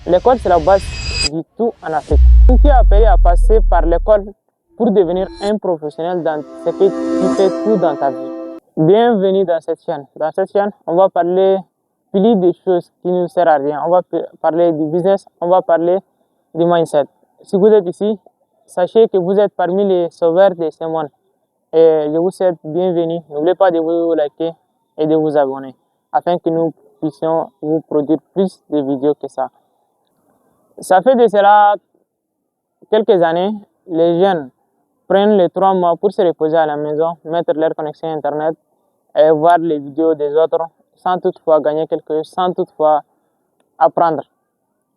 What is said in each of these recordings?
L'école, c'est la base du tout en Afrique. Tu es appelé à passer par l'école pour devenir un professionnel dans ce que tu fais tout dans ta vie. Bienvenue dans cette chaîne. Dans cette chaîne, on va parler plus de choses qui ne servent à rien. On va parler du business, on va parler du mindset. Si vous êtes ici, sachez que vous êtes parmi les sauveurs de ce monde. Et je vous souhaite bienvenue. N'oubliez pas de vous liker et de vous abonner afin que nous puissions vous produire plus de vidéos que ça. Ça fait de cela quelques années, les jeunes prennent les 3 mois pour se reposer à la maison, mettre leur connexion Internet et voir les vidéos des autres sans toutefois gagner quelque chose, sans toutefois apprendre.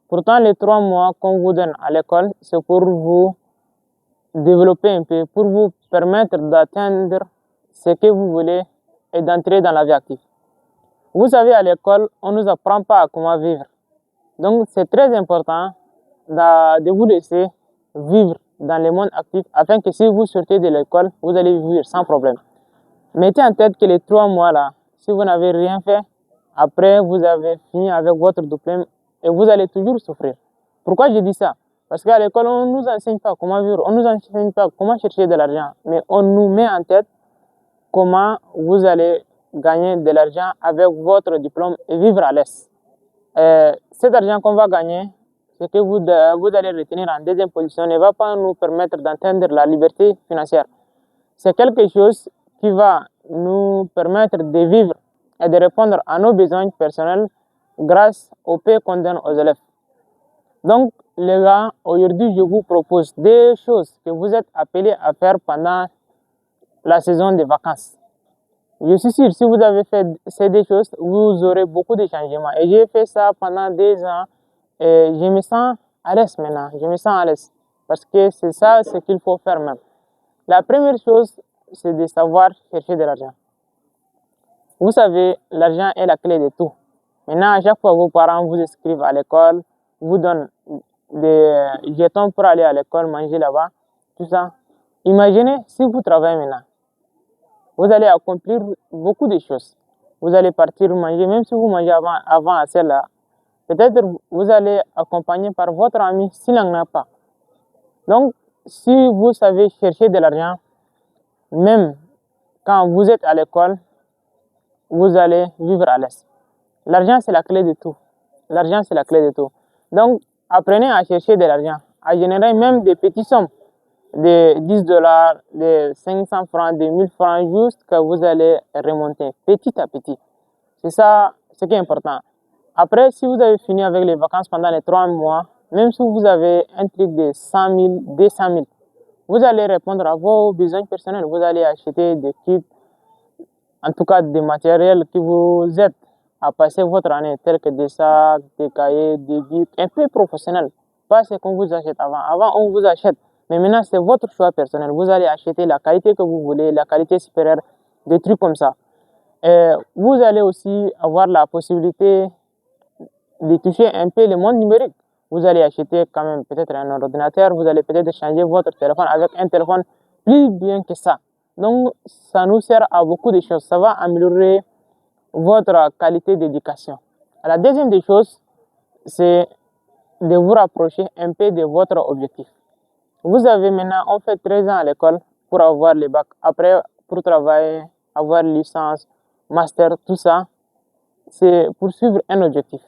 Pourtant, les 3 mois qu'on vous donne à l'école, c'est pour vous développer un peu, pour vous permettre d'atteindre ce que vous voulez et d'entrer dans la vie active. Vous savez, à l'école, on ne nous apprend pas comment vivre. Donc, c'est très important de vous laisser vivre dans le monde actif afin que si vous sortez de l'école, vous allez vivre sans problème. Mettez en tête que les 3 mois là, si vous n'avez rien fait, après vous avez fini avec votre diplôme et vous allez toujours souffrir. Pourquoi je dis ça? Parce qu'à l'école, on ne nous enseigne pas comment vivre, on ne nous enseigne pas comment chercher de l'argent, mais on nous met en tête comment vous allez gagner de l'argent avec votre diplôme et vivre à l'aise. Cet argent qu'on va gagner, ce que vous allez retenir en deuxième position, ne va pas nous permettre d'atteindre la liberté financière. C'est quelque chose qui va nous permettre de vivre et de répondre à nos besoins personnels grâce au paix qu'on donne aux élèves. Donc, les gars, aujourd'hui, je vous propose des choses que vous êtes appelés à faire pendant la saison des vacances. Je suis sûr, si vous avez fait ces deux choses, vous aurez beaucoup de changements. Et j'ai fait ça pendant 2 ans et je me sens à l'aise maintenant. Je me sens à l'aise parce que c'est ça ce qu'il faut faire même. La première chose, c'est de savoir chercher de l'argent. Vous savez, l'argent est la clé de tout. Maintenant, à chaque fois que vos parents vous inscrivent à l'école, vous donnent des jetons pour aller à l'école, manger là-bas, tout ça. Imaginez si vous travaillez maintenant. Vous allez accomplir beaucoup de choses. Vous allez partir manger, même si vous mangez avant à celle-là. Peut-être vous allez accompagner par votre ami s'il n'en a pas. Donc, si vous savez chercher de l'argent, même quand vous êtes à l'école, vous allez vivre à l'aise. L'argent, c'est la clé de tout. L'argent, c'est la clé de tout. Donc, apprenez à chercher de l'argent, à générer même des petites sommes, de 10 dollars, de 500 francs, de 1000 francs, juste que vous allez remonter petit à petit. C'est ça ce qui est important. Après, si vous avez fini avec les vacances pendant les 3 mois, même si vous avez un truc de 100 000, 200 000, vous allez répondre à vos besoins personnels. Vous allez acheter des kits, en tout cas des matériels qui vous aident à passer votre année, tels que des sacs, des cahiers, des guides, un peu professionnels. Pas ce qu'on vous achète avant. Avant, on vous achète. Mais maintenant, c'est votre choix personnel. Vous allez acheter la qualité que vous voulez, la qualité supérieure, des trucs comme ça. Et vous allez aussi avoir la possibilité de toucher un peu le monde numérique. Vous allez acheter quand même peut-être un ordinateur, vous allez peut-être changer votre téléphone avec un téléphone plus bien que ça. Donc, ça nous sert à beaucoup de choses. Ça va améliorer votre qualité d'éducation. La deuxième des choses, c'est de vous rapprocher un peu de votre objectif. Vous avez maintenant, on fait 13 ans à l'école pour avoir le bac. Après, pour travailler, avoir licence, master, tout ça, c'est pour suivre un objectif.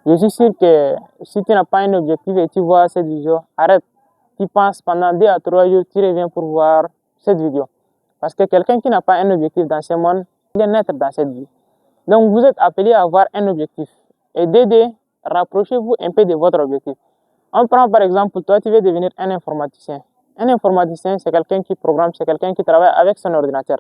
Je suis sûr que si tu n'as pas un objectif et tu vois cette vidéo, arrête. Tu penses pendant 2 à 3 jours, tu reviens pour voir cette vidéo. Parce que quelqu'un qui n'a pas un objectif dans ce monde, il est naître dans cette vie. Donc vous êtes appelé à avoir un objectif. Et d'aider, rapprochez-vous un peu de votre objectif. On prend par exemple, toi tu veux devenir un informaticien. Un informaticien, c'est quelqu'un qui programme, c'est quelqu'un qui travaille avec son ordinateur.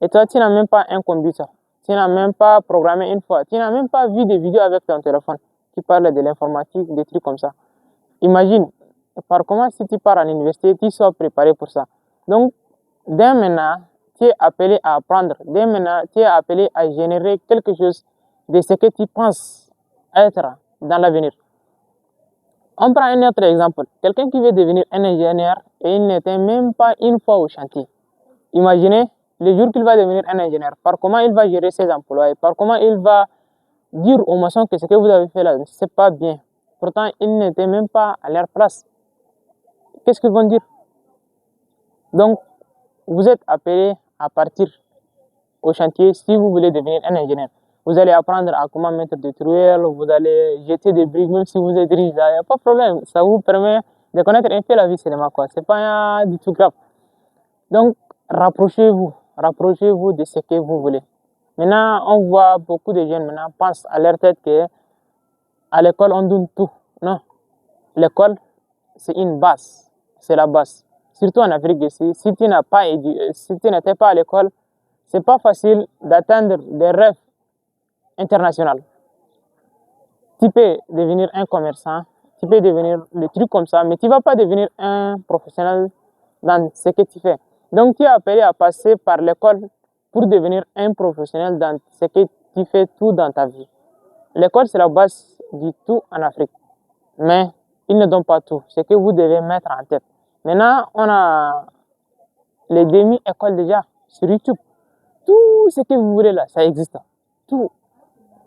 Et toi, tu n'as même pas un computer. Tu n'as même pas programmé une fois. Tu n'as même pas vu des vidéos avec ton téléphone qui parlent de l'informatique, des trucs comme ça. Imagine, par comment si tu pars à l'université, tu sois préparé pour ça. Donc, dès maintenant, tu es appelé à apprendre. Dès maintenant, tu es appelé à générer quelque chose de ce que tu penses être dans l'avenir. On prend un autre exemple. Quelqu'un qui veut devenir un ingénieur et il n'était même pas une fois au chantier. Imaginez le jour qu'il va devenir un ingénieur, par comment il va gérer ses employés, par comment il va dire aux maçons que ce que vous avez fait là, c'est pas bien. Pourtant, ils n'étaient même pas à leur place. Qu'est-ce qu'ils vont dire? Donc, vous êtes appelé à partir au chantier si vous voulez devenir un ingénieur. Vous allez apprendre à comment mettre des truelles, vous allez jeter des briques, même si vous êtes riche, il n'y a pas de problème. Ça vous permet de connaître un peu la vie cinéma, quoi. C'est pas du tout grave. Donc, rapprochez-vous de ce que vous voulez. Maintenant, on voit beaucoup de jeunes maintenant pensent à leur tête que à l'école on donne tout. Non, l'école c'est une base, c'est la base. Surtout en Afrique ici, si tu n'étais pas à l'école, c'est pas facile d'atteindre des rêves internationaux. Tu peux devenir un commerçant, tu peux devenir des trucs comme ça, mais tu vas pas devenir un professionnel dans ce que tu fais. Donc tu es appelé à passer par l'école pour devenir un professionnel dans ce que tu fais tout dans ta vie. L'école c'est la base du tout en Afrique, mais ils ne donnent pas tout, c'est que vous devez mettre en tête. Maintenant, on a les demi-écoles déjà sur YouTube. Tout ce que vous voulez là, ça existe. Tout,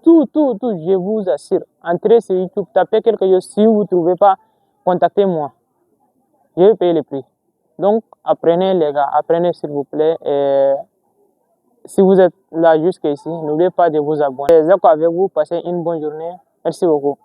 je vous assure. Entrez sur YouTube, tapez quelque chose. Si vous ne trouvez pas, contactez-moi. Je vais payer le prix. Donc, apprenez les gars, apprenez s'il vous plaît. Et si vous êtes là jusqu'ici, n'oubliez pas de vous abonner. Zako avec vous, passez une bonne journée. Merci beaucoup.